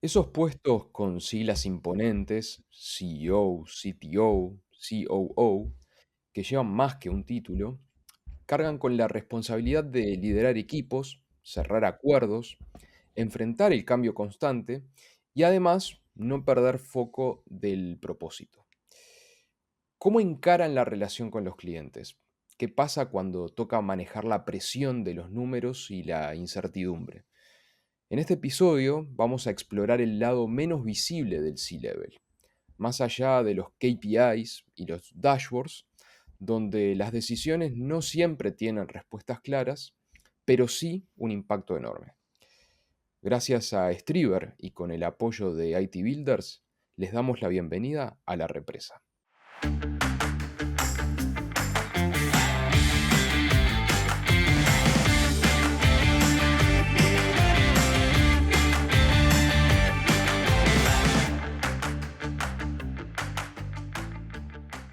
Esos puestos con siglas imponentes, CEO, CTO, COO, que llevan más que un título, cargan con la responsabilidad de liderar equipos, cerrar acuerdos, enfrentar el cambio constante y además no perder foco del propósito. ¿Cómo encaran la relación con los clientes? ¿Qué pasa cuando toca manejar la presión de los números y la incertidumbre? En este episodio vamos a explorar el lado menos visible del C-Level, más allá de los KPIs y los dashboards, donde las decisiones no siempre tienen respuestas claras, pero sí un impacto enorme. Gracias a Striver y con el apoyo de IT Builders, les damos la bienvenida a La Represa.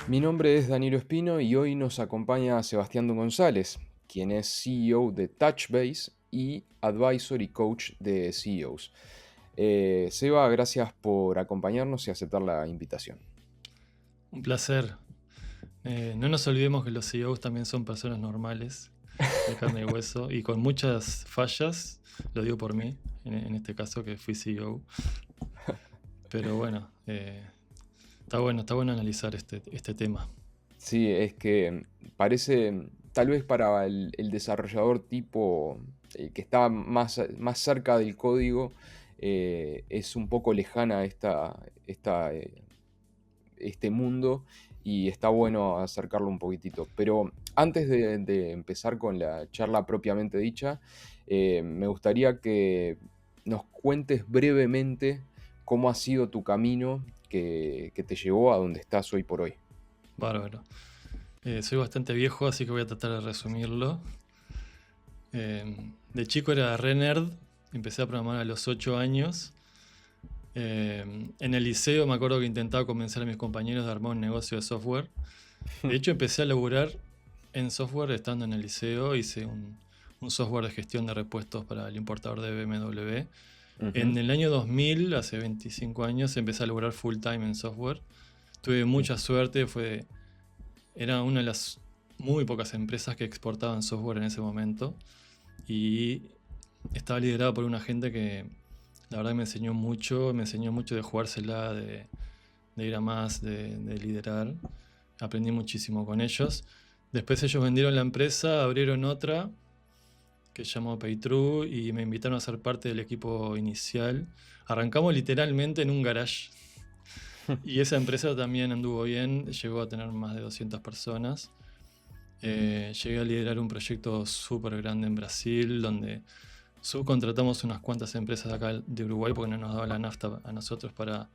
Mi nombre es Danilo Espino y hoy nos acompaña Sebastián Don González, quien es CEO de Touchbase y Advisor y Coach de CEOs. Seba, gracias por acompañarnos y aceptar la invitación. Un placer. No nos olvidemos que los CEOs también son personas normales, de carne y hueso, y con muchas fallas, lo digo por mí, en este caso que fui CEO. Pero bueno, está bueno analizar este tema. Sí, es que parece, tal vez para el desarrollador tipo que está más cerca del código, es un poco lejana este mundo y está bueno acercarlo un poquitito. Pero antes de empezar con la charla propiamente dicha, me gustaría que nos cuentes brevemente cómo ha sido tu camino que te llevó a donde estás hoy por hoy. Bárbaro. Soy bastante viejo, así que voy a tratar de resumirlo. De chico era re nerd, empecé a programar a los 8 años. En el liceo me acuerdo que intentaba convencer a mis compañeros de armar un negocio de software. De hecho, empecé a laburar en software estando en el liceo. Hice un software de gestión de repuestos para el importador de BMW. Ujú, En el año 2000, hace 25 años, empecé a laburar full time en software. Tuve mucha suerte, era una de las muy pocas empresas que exportaban software en ese momento. Y estaba liderado por una gente que la verdad me enseñó mucho de jugársela, de ir a más, de liderar. Aprendí muchísimo con ellos. Después ellos vendieron la empresa, abrieron otra que se llamó Paytrue y me invitaron a ser parte del equipo inicial. Arrancamos literalmente en un garage y esa empresa también anduvo bien, llegó a tener más de 200 personas. Llegué a liderar un proyecto súper grande en Brasil donde subcontratamos unas cuantas empresas de acá de Uruguay porque no nos daba la nafta a nosotros para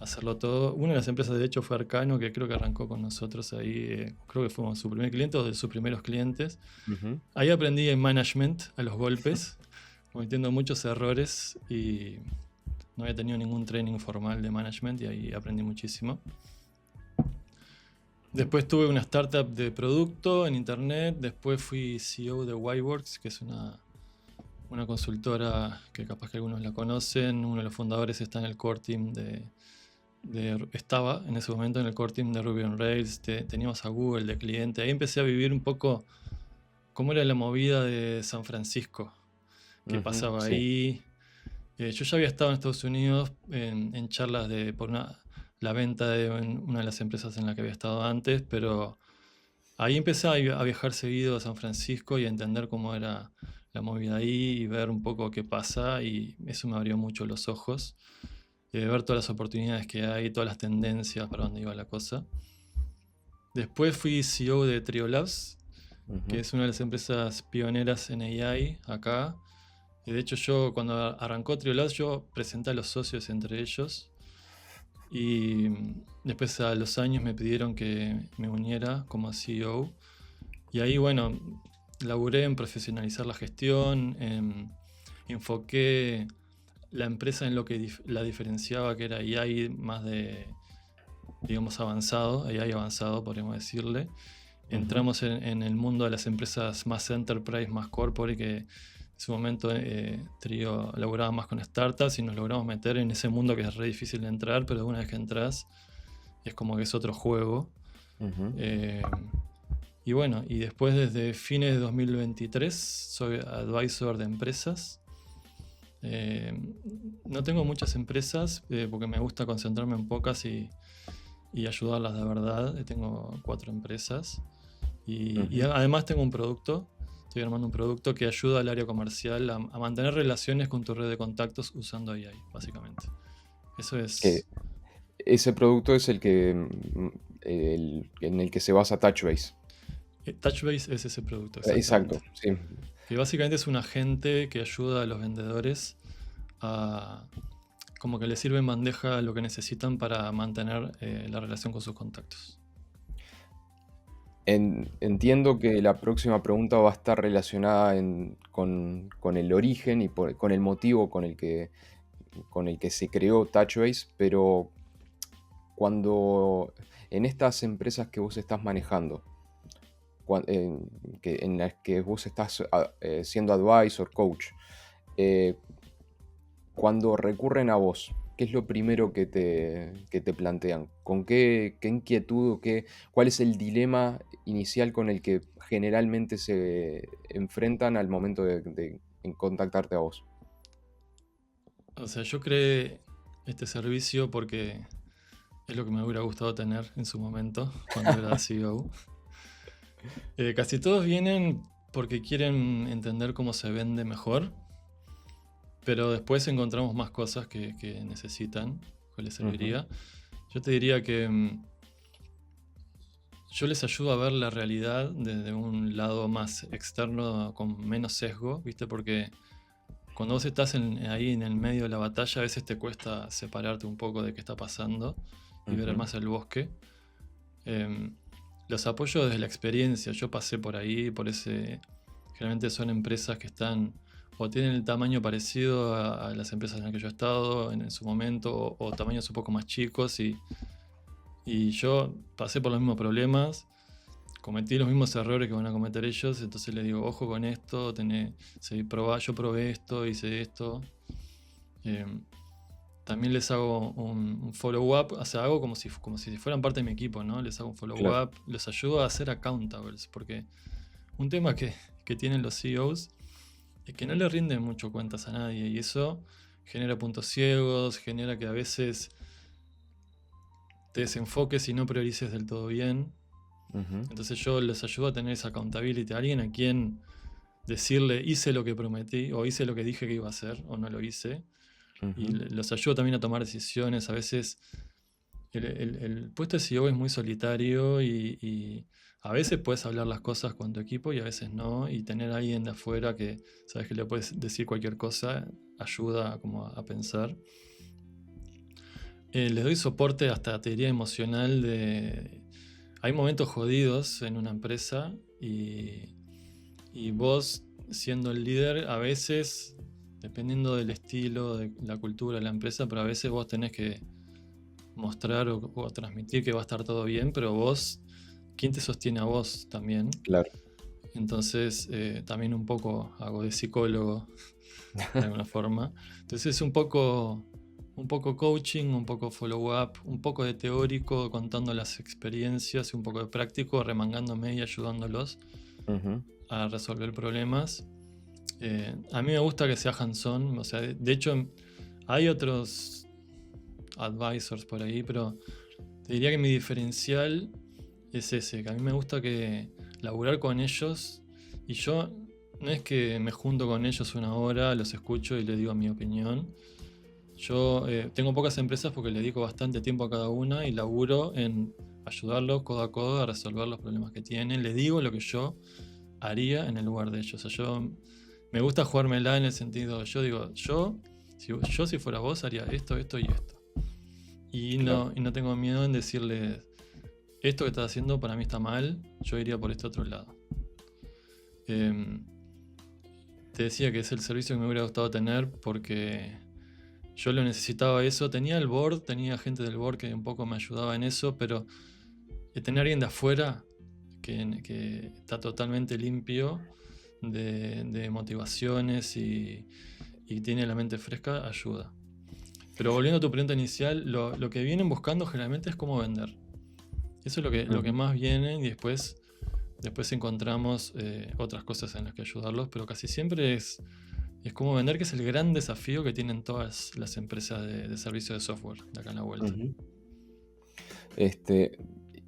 hacerlo todo. Una de las empresas de hecho fue Arcano, que creo que arrancó con nosotros ahí, creo que fuimos su primer cliente o de sus primeros clientes. ujú. Ahí aprendí en management a los golpes, cometiendo muchos errores y no había tenido ningún training formal de management y ahí aprendí muchísimo. Después tuve una startup de producto en internet, después fui CEO de Yworks, que es una consultora que capaz que algunos la conocen. Uno de los fundadores está en el core team estaba en ese momento en el core team de Ruby on Rails. Teníamos a Google de cliente. Ahí empecé a vivir un poco cómo era la movida de San Francisco, qué Ujú, pasaba sí. ahí. Yo ya había estado en Estados Unidos en charlas por la venta de una de las empresas en la que había estado antes, pero ahí empecé a viajar seguido a San Francisco y a entender cómo era la movida ahí y ver un poco qué pasa, y eso me abrió mucho los ojos, ver todas las oportunidades que hay, todas las tendencias para dónde iba la cosa. Después fui CEO de Triolabs, que Ujú, es una de las empresas pioneras en AI acá. Y de hecho yo cuando arrancó Triolabs yo presenté a los socios entre ellos y después a los años me pidieron que me uniera como CEO. Y ahí, bueno, laburé en profesionalizar la gestión, enfoqué la empresa en lo que la diferenciaba, que era AI más de, digamos, avanzado, AI avanzado, podríamos decirle. ujú, Entramos en el mundo de las empresas más enterprise, más corporate, que En su momento Trio laburaba más con startups y nos logramos meter en ese mundo que es re difícil de entrar, pero una vez que entras es como que es otro juego. Ujú. Eh, y bueno, y después desde fines de 2023 soy advisor de empresas. Eh, no tengo muchas empresas porque me gusta concentrarme en pocas y ayudarlas de verdad. Tengo 4 empresas y Ujú. además tengo un producto. Estoy armando un producto que ayuda al área comercial a mantener relaciones con tu red de contactos usando AI, básicamente. Eso Que es. ese producto es el que en el que se basa TouchBase. TouchBase es ese producto, Exacto, exactamente. sí. Que básicamente es un agente que ayuda a los vendedores a. Como que les sirve en bandeja lo que necesitan para mantener la relación con sus contactos. Entiendo que la próxima pregunta va a estar relacionada con el origen y con el motivo con el que se creó TouchBase, pero cuando en estas empresas que vos estás manejando, en las que vos estás siendo advisor, coach, eh, cuando recurren a vos, ¿qué es lo primero que te plantean? ¿Con qué inquietud o cuál es el dilema inicial con el que generalmente se enfrentan al momento en contactarte a vos? O sea, yo creé este servicio porque es lo que me hubiera gustado tener en su momento, cuando era CEO. Casi todos vienen porque quieren entender cómo se vende mejor, pero después encontramos más cosas que necesitan, que les Ujú. serviría. Yo te diría que yo les ayudo a ver la realidad desde un lado más externo, con menos sesgo, ¿viste? Porque cuando vos estás ahí en el medio de la batalla, a veces te cuesta separarte un poco de qué está pasando y ver Ujú. más el bosque. Em, los apoyo desde la experiencia. Yo pasé por ahí, por ese. Generalmente son empresas que están o tienen el tamaño parecido a las empresas en las que yo he estado en su momento, o tamaños un poco más chicos. Y yo pasé por los mismos problemas, cometí los mismos errores que van a cometer ellos. Entonces les digo, ojo con esto, yo probé esto, hice esto. Em, También les hago un follow-up, o sea, hago como si fueran parte de mi equipo, ¿no? Les hago un Claro. follow-up, les ayudo a ser accountables, porque un tema que tienen los CEOs es que no le rinden mucho cuentas a nadie, y eso genera puntos ciegos, genera que a veces te desenfoques y no priorices del todo bien. Ujú. Entonces yo les ayudo a tener esa accountability, a alguien a quien decirle hice lo que prometí, o hice lo que dije que iba a hacer, o no lo hice. Y Ujú. los ayudo también a tomar decisiones. A veces el puesto de CEO es muy solitario y a veces puedes hablar las cosas con tu equipo y a veces no. Y tener a alguien de afuera que sabes que le puedes decir cualquier cosa ayuda como a pensar. Les doy soporte hasta te diría emocional Hay momentos jodidos en una empresa y vos siendo el líder a veces, dependiendo del estilo, de la cultura de la empresa, pero a veces vos tenés que mostrar o transmitir que va a estar todo bien, pero vos, ¿quién te sostiene a vos también? Claro. Entonces, también un poco hago de psicólogo de alguna forma. Entonces, es un poco coaching, un poco follow-up, un poco de teórico, contando las experiencias y un poco de práctico, remangándome y ayudándolos Ujú. a resolver problemas. A mí me gusta que sea hands-on, o sea, de hecho, hay otros advisors por ahí, pero te diría que mi diferencial es ese, que a mí me gusta que laburar con ellos y yo no es que me junto con ellos una hora, los escucho y les digo mi opinión. Yo tengo pocas empresas porque le dedico bastante tiempo a cada una y laburo en ayudarlos codo a codo a resolver los problemas que tienen. Les digo lo que yo haría en el lugar de ellos. O sea, yo me gusta jugármela en el sentido, yo digo, si fuera vos haría esto, esto y esto. Claro. Y no tengo miedo en decirles, esto que estás haciendo para mí está mal, yo iría por este otro lado. Em, Te decía que es el servicio que me hubiera gustado tener porque yo lo necesitaba eso. Tenía el board, tenía gente del board que un poco me ayudaba en eso, pero tener alguien de afuera que está totalmente limpio de motivaciones y tiene la mente fresca, ayuda. Pero volviendo a tu pregunta inicial, lo que vienen buscando generalmente es cómo vender. Eso es lo que más viene, y después encontramos otras cosas en las que ayudarlos, pero casi siempre es cómo vender, que es el gran desafío que tienen todas las empresas de servicio de software de acá en la vuelta. Ujú.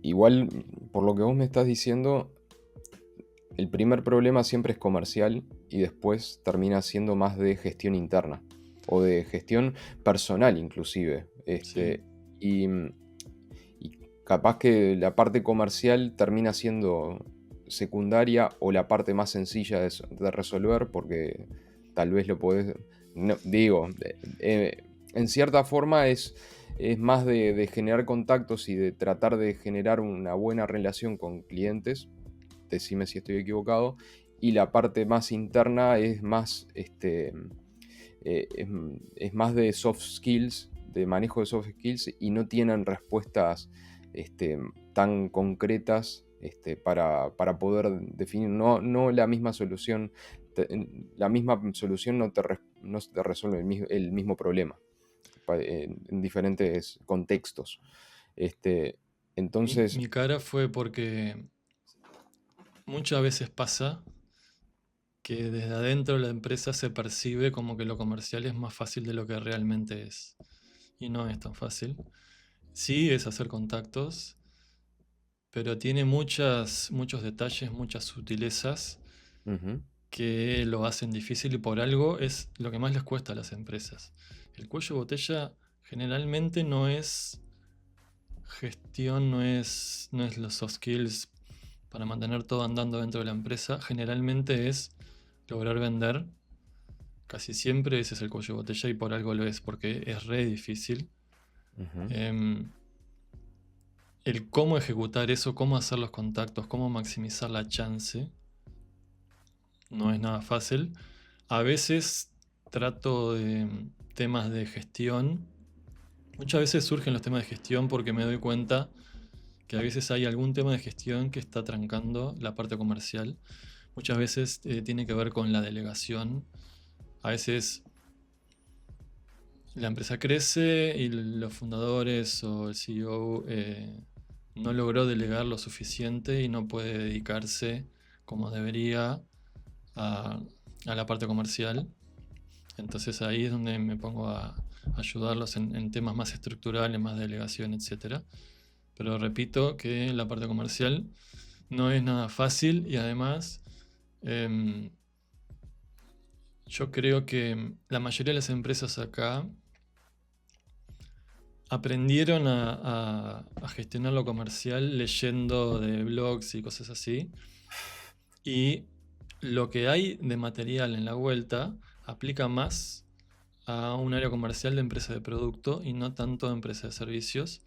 Igual, por lo que vos me estás diciendo, el primer problema siempre es comercial y después termina siendo más de gestión interna o de gestión personal inclusive. Sí. Y, y capaz que la parte comercial termina siendo secundaria o la parte más sencilla de resolver porque tal vez lo podés, digo, en cierta forma es más de generar contactos y de tratar de generar una buena relación con clientes, decime si estoy equivocado, y la parte más interna es más, es más de soft skills, de manejo de soft skills, y no tienen respuestas tan concretas para poder definir, no la misma solución, la misma solución no te resuelve el mismo problema en diferentes contextos. Entonces, Mi cara fue porque muchas veces pasa que desde adentro de la empresa se percibe como que lo comercial es más fácil de lo que realmente es. Y no es tan fácil. Sí es hacer contactos, pero tiene muchos detalles, muchas sutilezas ujú, que lo hacen difícil, y por algo es lo que más les cuesta a las empresas. El cuello de botella generalmente no es gestión, no es los soft skills para mantener todo andando dentro de la empresa. Generalmente es lograr vender. Casi siempre ese es el cuello de botella, y por algo lo es, porque es re difícil. ujú, Em, el cómo ejecutar eso, cómo hacer los contactos, cómo maximizar la chance, no es nada fácil. A veces trato de temas de gestión. Muchas veces surgen los temas de gestión porque me doy cuenta que a veces hay algún tema de gestión que está trancando la parte comercial. Muchas veces tiene que ver con la delegación. A veces la empresa crece y los fundadores o el CEO no logró delegar lo suficiente y no puede dedicarse como debería a, a la parte comercial. Entonces ahí es donde me pongo a ayudarlos en temas más estructurales, más delegación, etc. Pero repito que la parte comercial no es nada fácil, y además em, yo creo que la mayoría de las empresas acá aprendieron a gestionar lo comercial leyendo de blogs y cosas así. Y lo que hay de material en la vuelta aplica más a un área comercial de empresa de producto y no tanto de empresa de servicios.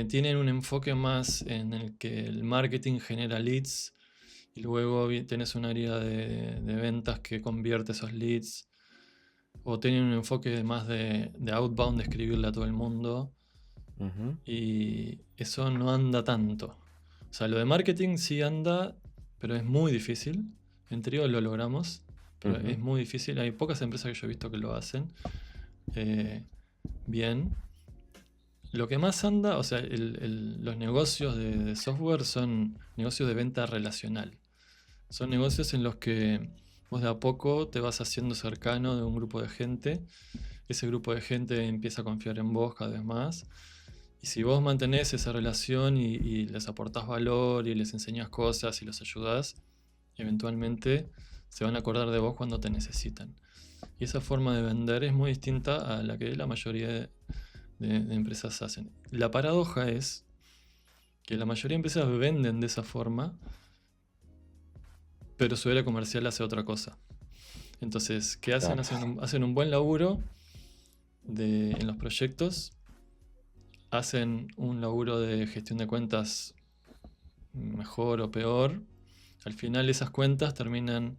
Tienen un enfoque más en el que el marketing genera leads y luego tenés un área de ventas que convierte esos leads. O tienen un enfoque más de outbound, de escribirle a todo el mundo. ujú, Y eso no anda tanto. O sea, lo de marketing sí anda, pero es muy difícil. En Trio lo logramos, pero ujú. es muy difícil. Hay pocas empresas que yo he visto que lo hacen bien. Lo que más anda, o sea, los negocios de software son negocios de venta relacional. Son negocios en los que vos de a poco te vas haciendo cercano de un grupo de gente. Ese grupo de gente empieza a confiar en vos cada vez más. Y si vos mantenés esa relación y les aportás valor y les enseñás cosas y los ayudás, eventualmente se van a acordar de vos cuando te necesitan. Y esa forma de vender es muy distinta a la que la mayoría de empresas hacen. La paradoja es que la mayoría de empresas venden de esa forma, pero su área comercial hace otra cosa. Entonces, ¿qué hacen? Claro. Hacen un buen laburo en los proyectos, hacen un laburo de gestión de cuentas mejor o peor. Al final esas cuentas terminan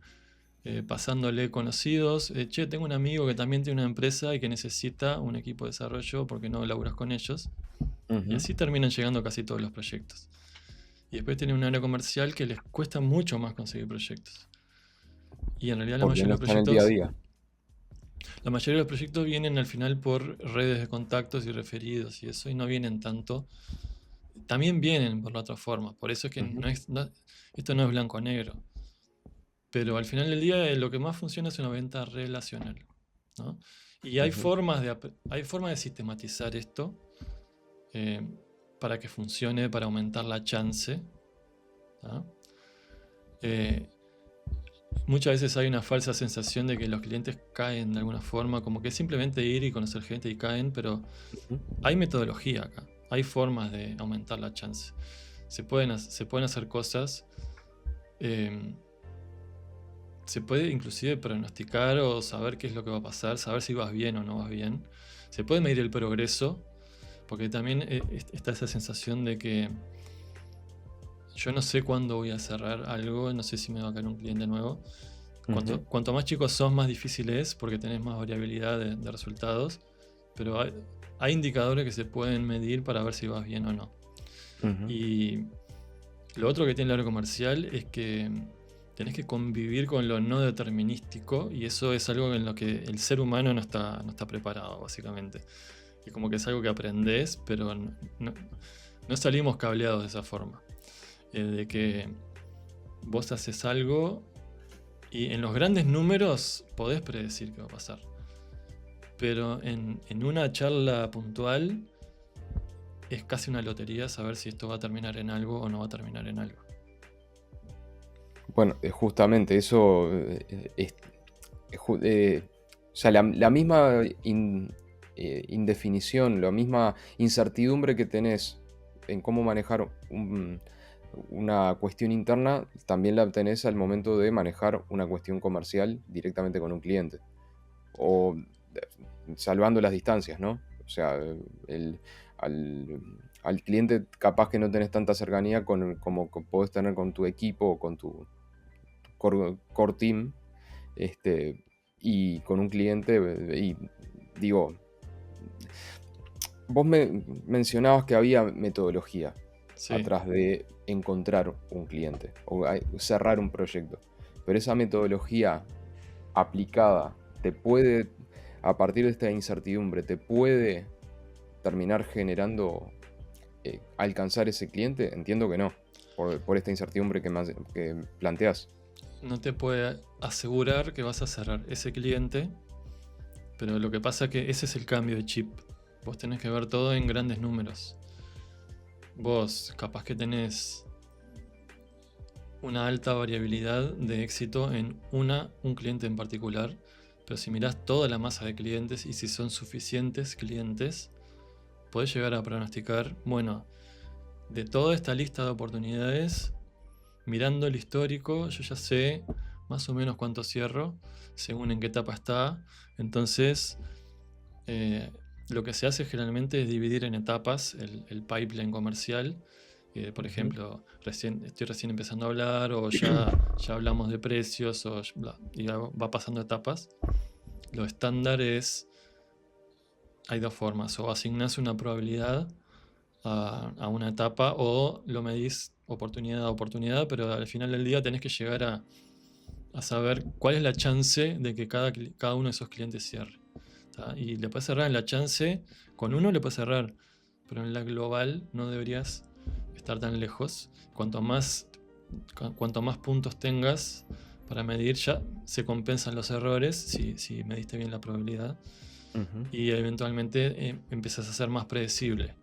pasándole conocidos. Che, tengo un amigo que también tiene una empresa y que necesita un equipo de desarrollo porque no laburas con ellos. Y Ujú, así terminan llegando casi todos los proyectos. Y después tienen un área comercial que les cuesta mucho más conseguir proyectos. Y en realidad porque no está en el día a día. la mayoría de los proyectos vienen al final por redes de contactos y referidos y eso, y no vienen tanto. También vienen por la otra forma, por eso es que Ujú, esto no es blanco-negro. Pero al final del día lo que más funciona es una venta relacional, ¿no? Y ujú, hay formas de sistematizar esto eh, para que funcione, para aumentar la chance. ¿tá? Eh, Muchas veces hay una falsa sensación de que los clientes caen de alguna forma, como que simplemente ir y conocer gente y caen, pero ujú, hay metodología acá, hay formas de aumentar la chance. Se pueden hacer cosas, eh, se puede inclusive pronosticar o saber qué es lo que va a pasar, saber si vas bien o no vas bien. Se puede medir el progreso, porque también está esa sensación de que yo no sé cuándo voy a cerrar algo, no sé si me va a caer un cliente nuevo. ujú, Cuanto más chicos sos, más difícil es porque tenés más variabilidad de resultados, pero hay indicadores que se pueden medir para ver si vas bien o no. ujú. Y lo otro que tiene el área comercial es que tenés que convivir con lo no determinístico y eso es algo en lo que el ser humano no está preparado, básicamente. Es como que es algo que aprendés, pero no salimos cableados de esa forma. De que vos haces algo y en los grandes números podés predecir qué va a pasar. Pero en una charla puntual es casi una lotería saber si esto va a terminar en algo o no va a terminar en algo. Bueno, justamente eso o sea, la misma indefinición, la misma incertidumbre que tenés en cómo manejar una cuestión interna, también la tenés al momento de manejar una cuestión comercial directamente con un cliente. O salvando las distancias, ¿no? O sea, el, al, al cliente capaz que no tenés tanta cercanía como podés tener con tu equipo o con tu core team, este, y con un cliente, y digo, vos me mencionabas que había metodología Sí, atrás de encontrar un cliente o cerrar un proyecto, pero esa metodología aplicada te puede, a partir de esta incertidumbre, te puede terminar generando alcanzar ese cliente. Entiendo que no, por esta incertidumbre que planteas. no te puede asegurar que vas a cerrar ese cliente, pero lo que pasa es que ese es el cambio de chip. Vos tenés que ver todo en grandes números. Vos capaz que tenés una alta variabilidad de éxito en un cliente en particular, pero si mirás toda la masa de clientes y si son suficientes clientes, podés llegar a pronosticar, bueno, de toda esta lista de oportunidades, mirando el histórico, yo ya sé más o menos cuánto cierro, según en qué etapa está. Entonces, eh, lo que se hace generalmente es dividir en etapas el pipeline comercial. Por Ujú. ejemplo, estoy recién empezando a hablar o ya hablamos de precios y va pasando etapas. Lo estándar es, hay dos formas, o asignás una probabilidad a una etapa o lo medís oportunidad a oportunidad, pero al final del día tenés que llegar a saber cuál es la chance de que cada uno de esos clientes cierre. ¿tá? Y le puedes cerrar en la chance, con uno le puedes cerrar, pero en la global no deberías estar tan lejos. Cuanto más puntos tengas para medir, ya se compensan los errores si mediste bien la probabilidad Ujú. y eventualmente empiezas a ser más predecible.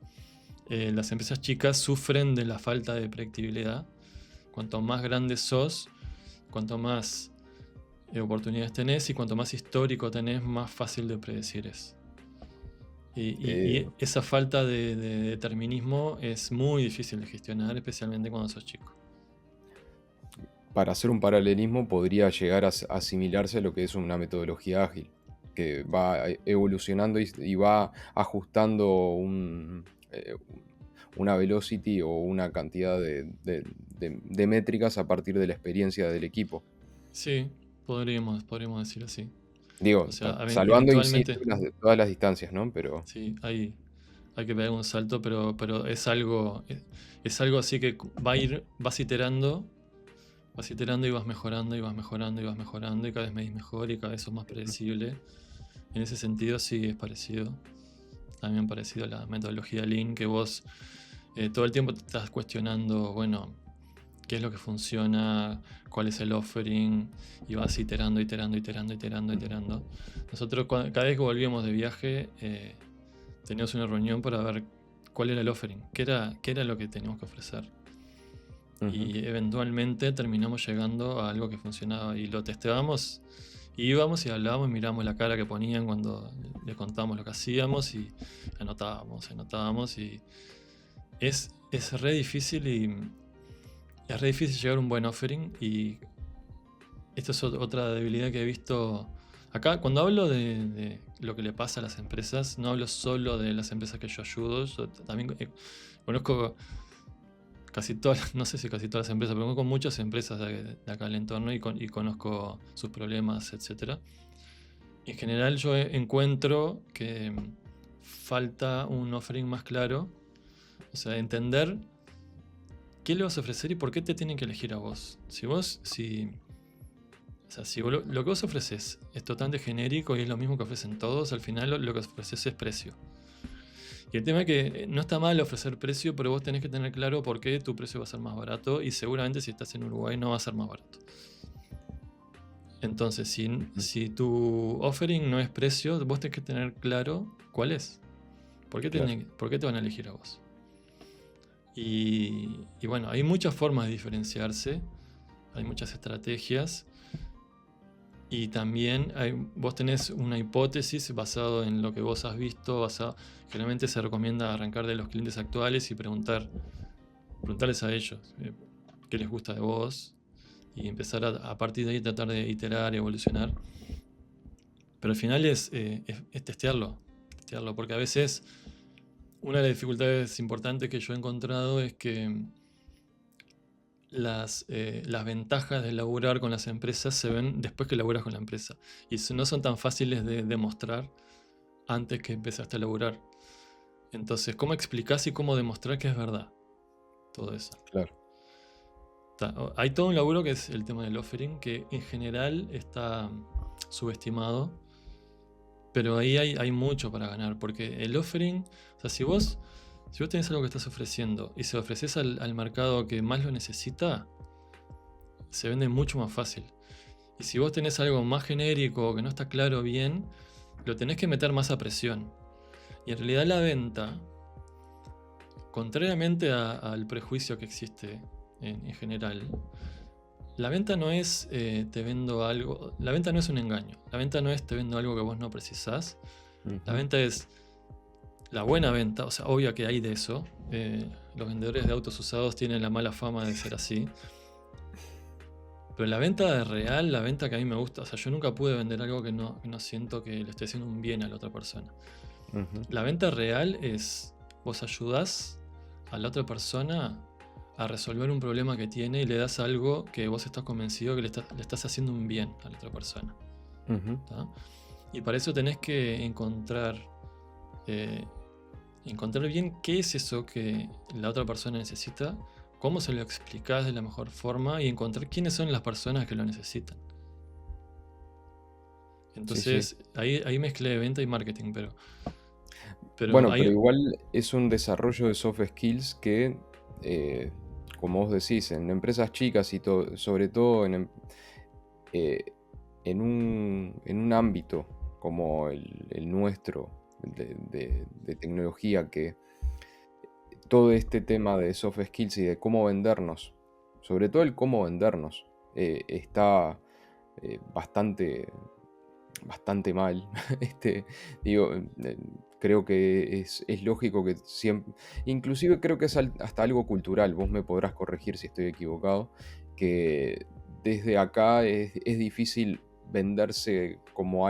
Las empresas chicas sufren de la falta de predictibilidad. Cuanto más grandes sos, cuanto más oportunidades tenés y cuanto más histórico tenés, más fácil de predecir es. Eh, Y esa falta de determinismo es muy difícil de gestionar, especialmente cuando sos chico. para hacer un paralelismo, podría llegar a asimilarse a lo que es una metodología ágil, que va evolucionando y va ajustando una velocity o una cantidad de métricas a partir de la experiencia del equipo. Sí, podríamos decir así. Digo, O sea, salvando, insisto, eventualmente, todas las distancias, ¿no? Pero sí, hay que pegar un salto, pero es algo así que vas iterando y vas mejorando y vas mejorando y vas mejorando y cada vez medís mejor y cada vez sos más predecible. En ese sentido sí es parecido. También parecido a la metodología Lean, que vos todo el tiempo te estás cuestionando, bueno, qué es lo que funciona, cuál es el offering, y vas iterando, iterando, iterando, iterando, iterando. Nosotros cada vez que volvíamos de viaje teníamos una reunión para ver cuál era el offering, qué era lo que teníamos que ofrecer. Y eventualmente terminamos llegando a algo que funcionaba y lo testeábamos. Y íbamos y hablábamos y mirábamos la cara que ponían cuando le contábamos lo que hacíamos y anotábamos y es re difícil es re difícil llegar a un buen offering y esto es otra debilidad que he visto acá. Cuando hablo de lo que le pasa a las empresas, no hablo solo de las empresas que yo ayudo, yo también conozco casi todas, no sé si casi todas las empresas, pero conozco muchas empresas de acá del entorno y conozco sus problemas, etc. En general yo encuentro que falta un offering más claro, o sea, entender qué le vas a ofrecer y por qué te tienen que elegir a vos. Si vos lo que vos ofreces es totalmente genérico y es lo mismo que ofrecen todos, al final lo que ofreces es precio. Y el tema es que no está mal ofrecer precio, pero vos tenés que tener claro por qué tu precio va a ser más barato y seguramente si estás en Uruguay no va a ser más barato. Entonces, si tu offering no es precio, vos tenés que tener claro cuál es. ¿Por qué te van a elegir a vos? Y bueno, hay muchas formas de diferenciarse, hay muchas estrategias. Y también vos tenés una hipótesis basado en lo que vos has visto. Generalmente se recomienda arrancar de los clientes actuales y preguntarles a ellos qué les gusta de vos y empezar a partir de ahí tratar de iterar y evolucionar. Pero al final es testearlo, porque a veces una de las dificultades importantes que yo he encontrado es que las ventajas de laburar con las empresas se ven después que laburas con la empresa y no son tan fáciles de demostrar antes que empezaste a laburar. Entonces, ¿cómo explicás y cómo demostrar que es verdad todo eso? Claro. Hay todo un laburo que es el tema del offering, que en general está subestimado, pero ahí hay mucho para ganar, porque el offering, o sea, si vos tenés algo que estás ofreciendo y se lo ofreces al mercado que más lo necesita, se vende mucho más fácil. Y si vos tenés algo más genérico que no está claro bien, lo tenés que meter más a presión. Y en realidad la venta, contrariamente al prejuicio que existe en general, la venta no es te vendo algo, la venta no es un engaño, la venta no es te vendo algo que vos no precisás, la venta es la buena venta, o sea, obvio que hay de eso, los vendedores de autos usados tienen la mala fama de ser así, pero la venta real, la venta que a mí me gusta, o sea, yo nunca pude vender algo que no siento que le estoy haciendo un bien a la otra persona. La venta real es, vos ayudás a la otra persona a resolver un problema que tiene y le das algo que vos estás convencido que le estás haciendo un bien a la otra persona. Y para eso tenés que encontrar bien qué es eso que la otra persona necesita, cómo se lo explicás de la mejor forma y encontrar quiénes son las personas que lo necesitan. Entonces, sí. Ahí mezclé venta y marketing, pero bueno, pero igual es un desarrollo de soft skills que, como vos decís, en empresas chicas y sobre todo en un ámbito como el nuestro de tecnología, que todo este tema de soft skills y de cómo vendernos, sobre todo el cómo vendernos, está bastante mal. Creo que es lógico que siempre, inclusive creo que es hasta algo cultural, vos me podrás corregir si estoy equivocado, que desde acá es difícil venderse como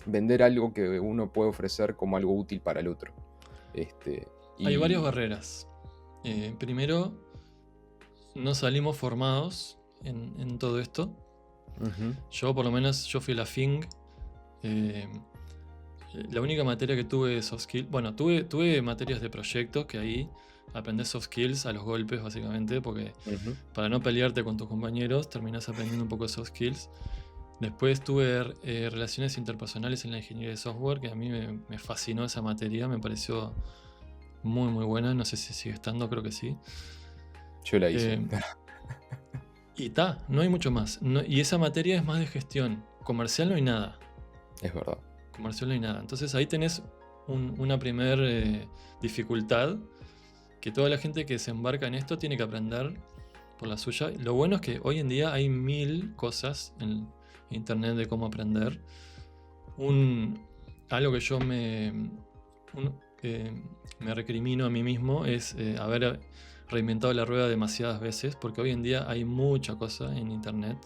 vender algo que uno puede ofrecer como algo útil para el otro. Hay varias barreras. Primero, no salimos formados en todo esto. Yo por lo menos, yo fui a la FING, La única materia que tuve de soft skills, bueno, tuve materias de proyectos que ahí aprendés soft skills a los golpes, básicamente, porque Ujú. para no pelearte con tus compañeros, terminás aprendiendo un poco de soft skills. Después tuve relaciones interpersonales en la ingeniería de software, que a mí me fascinó esa materia, me pareció muy, muy buena. No sé si sigue estando, creo que sí. Yo la hice. Eh, y no hay mucho más. Y esa materia es más de gestión. Comercial no hay nada. Es verdad. Comercial no hay nada. Entonces ahí tenés una primer dificultad que toda la gente que se embarca en esto tiene que aprender por la suya. Lo bueno es que hoy en día hay 1000 cosas en internet de cómo aprender. Algo que yo me recrimino a mí mismo es haber reinventado la rueda demasiadas veces, porque hoy en día hay mucha cosa en internet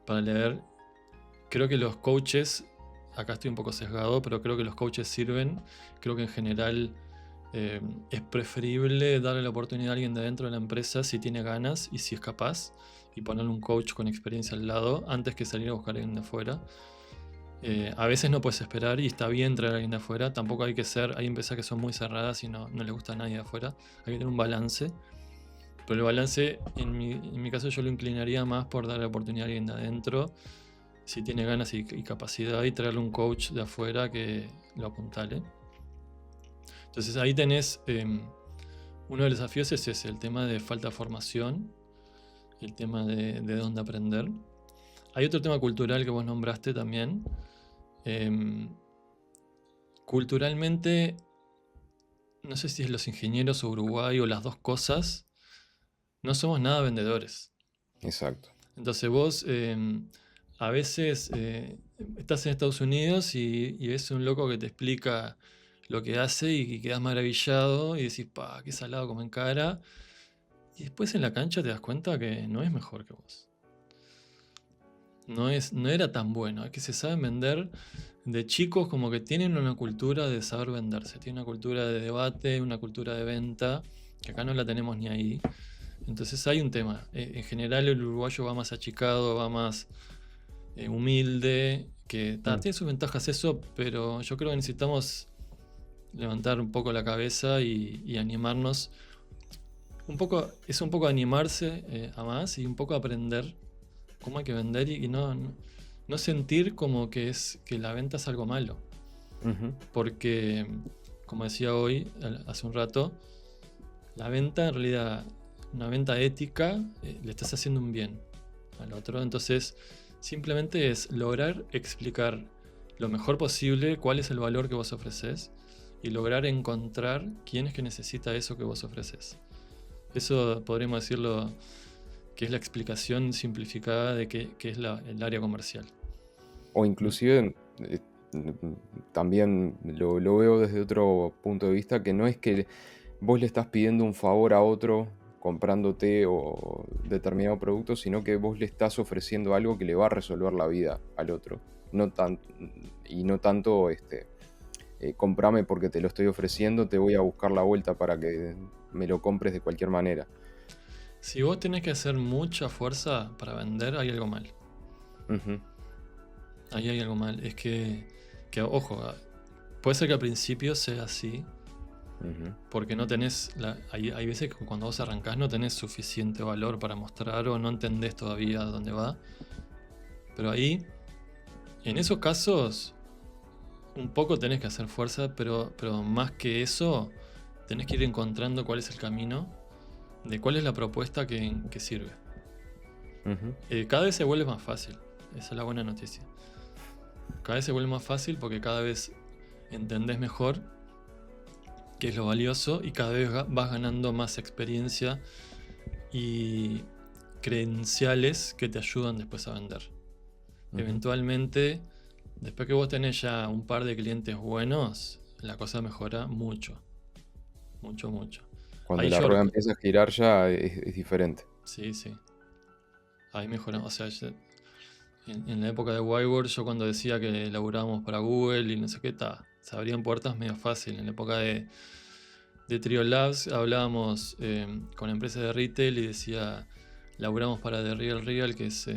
para leer. Creo que los coaches, acá estoy un poco sesgado, pero creo que los coaches sirven. Creo que en general es preferible darle la oportunidad a alguien de dentro de la empresa si tiene ganas y si es capaz, y ponerle un coach con experiencia al lado antes que salir a buscar a alguien de afuera. A veces no puedes esperar y está bien traer a alguien de afuera. Tampoco hay empresas que son muy cerradas y no les gusta a nadie de afuera. Hay que tener un balance. Pero el balance, en mi caso, yo lo inclinaría más por dar la oportunidad a alguien de adentro, si tiene ganas y capacidad, y traerle un coach de afuera que lo apuntale. Entonces ahí tenés, uno de los desafíos es ese, el tema de falta de formación, el tema de dónde aprender. Hay otro tema cultural que vos nombraste también. Culturalmente, no sé si es los ingenieros o Uruguay o las dos cosas, no somos nada vendedores. Exacto. Entonces vos a veces estás en Estados Unidos y ves un loco que te explica lo que hace y quedas maravillado y decís, pa, qué salado como en cara. Y después en la cancha te das cuenta que no es mejor que vos. No era tan bueno. Es que se saben vender de chicos, como que tienen una cultura de saber venderse. Tienen una cultura de debate, una cultura de venta, que acá no la tenemos ni ahí. Entonces hay un tema. En general el uruguayo va más achicado, va más humilde, que tiene sus ventajas eso, pero yo creo que necesitamos levantar un poco la cabeza y animarnos. Es un poco animarse a más y un poco aprender cómo hay que vender y no sentir como que la venta es algo malo. Ujú. Porque, como decía hoy, hace un rato, la venta en realidad, una venta ética, le estás haciendo un bien al otro. Entonces, simplemente es lograr explicar lo mejor posible cuál es el valor que vos ofreces y lograr encontrar quién es que necesita eso que vos ofreces. Eso podríamos decirlo que es la explicación simplificada de qué es el área comercial. O inclusive también lo veo desde otro punto de vista, que no es que vos le estás pidiendo un favor a otro comprándote o determinado producto, sino que vos le estás ofreciendo algo que le va a resolver la vida al otro. No tanto comprame porque te lo estoy ofreciendo, te voy a buscar la vuelta para que me lo compres de cualquier manera. Si vos tenés que hacer mucha fuerza para vender, hay algo mal. Ujú. Ahí hay algo mal. Es que ojo, puede ser que al principio sea así, Ujú. porque no tenés. Hay veces que cuando vos arrancás no tenés suficiente valor para mostrar o no entendés todavía dónde va. Pero ahí, en esos casos, un poco tenés que hacer fuerza, pero más que eso, tenés que ir encontrando cuál es el camino, de cuál es la propuesta que sirve. Ujú. Cada vez se vuelve más fácil. Esa es la buena noticia. Cada vez se vuelve más fácil porque cada vez entendés mejor qué es lo valioso y cada vez vas ganando más experiencia y credenciales que te ayudan después a vender. Ujú. Eventualmente, después que vos tenés ya un par de clientes buenos, la cosa mejora mucho. Mucho, mucho. Cuando Hay la rueda shortcut. empieza a girar ya es diferente. Sí, sí. Ahí mejora. O sea, en la época de Whiteboard, yo cuando decía que laburábamos para Google y no sé qué, se abrían puertas medio fácil. En la época de Trio Labs hablábamos con empresas de retail y decía, laburamos para The Real Real, que es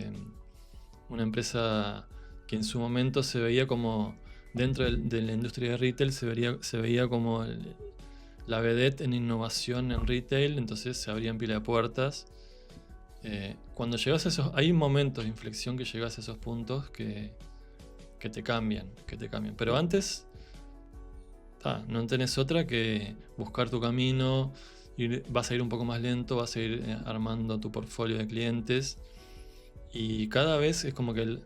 una empresa que en su momento se veía como, dentro de la industria de retail, se veía como la vedette en innovación en retail, entonces se abrían pila de puertas. Cuando llegas a esos, hay momentos de inflexión que llegas a esos puntos que te cambian, Pero antes, no tenés otra que buscar tu camino, vas a ir un poco más lento, vas a ir armando tu portfolio de clientes y cada vez es como que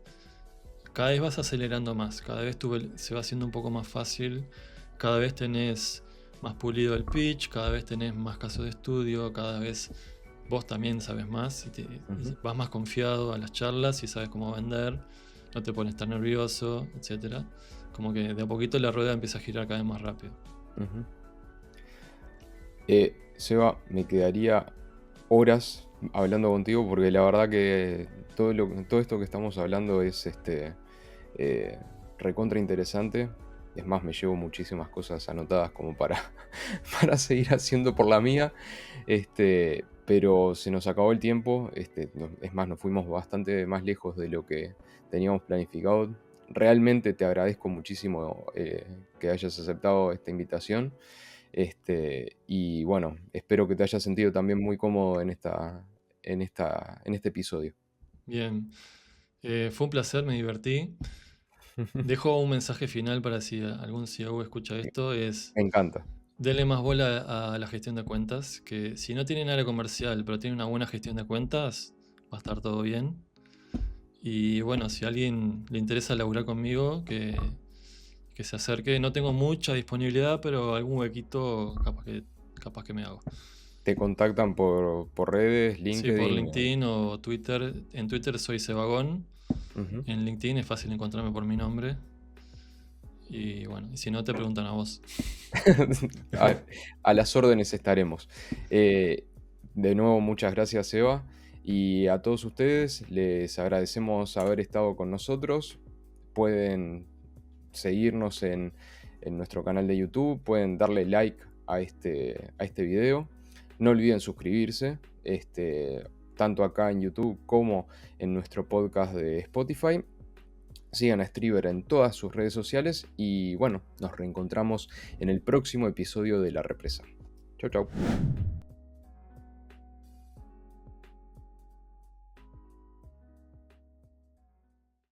cada vez vas acelerando más, cada vez se va haciendo un poco más fácil, cada vez tenés más pulido el pitch, cada vez tenés más casos de estudio, cada vez vos también sabes más y vas más confiado a las charlas y sabes cómo vender, no te pones tan nervioso, etc. Como que de a poquito la rueda empieza a girar cada vez más rápido. Seba, me quedaría horas hablando contigo porque la verdad que todo esto que estamos hablando es recontra interesante. Es más, me llevo muchísimas cosas anotadas como para seguir haciendo por la mía. Pero se nos acabó el tiempo. Es más, nos fuimos bastante más lejos de lo que teníamos planificado. Realmente te agradezco muchísimo que hayas aceptado esta invitación. Y bueno, espero que te hayas sentido también muy cómodo en este episodio. Bien, fue un placer, me divertí. Dejo un mensaje final para si algún CEO escucha esto, Me encanta. denle más bola a la gestión de cuentas, que si no tienen área comercial, pero tienen una buena gestión de cuentas, va a estar todo bien. Y bueno, si a alguien le interesa laburar conmigo, que se acerque. No tengo mucha disponibilidad, pero algún huequito capaz que me hago. ¿Te contactan por redes, Sí, LinkedIn? por LinkedIn o Twitter. En Twitter soy Sebagón. Ujú. En LinkedIn es fácil encontrarme por mi nombre. Y bueno, y si no, te preguntan a vos. A las órdenes estaremos. De nuevo, muchas gracias, Eva. Y a todos ustedes les agradecemos haber estado con nosotros. Pueden seguirnos en nuestro canal de YouTube, pueden darle like a este video. No olviden suscribirse, tanto acá en YouTube como en nuestro podcast de Spotify. Sigan a Striver en todas sus redes sociales y bueno, nos reencontramos en el próximo episodio de La Represa. Chau, chau.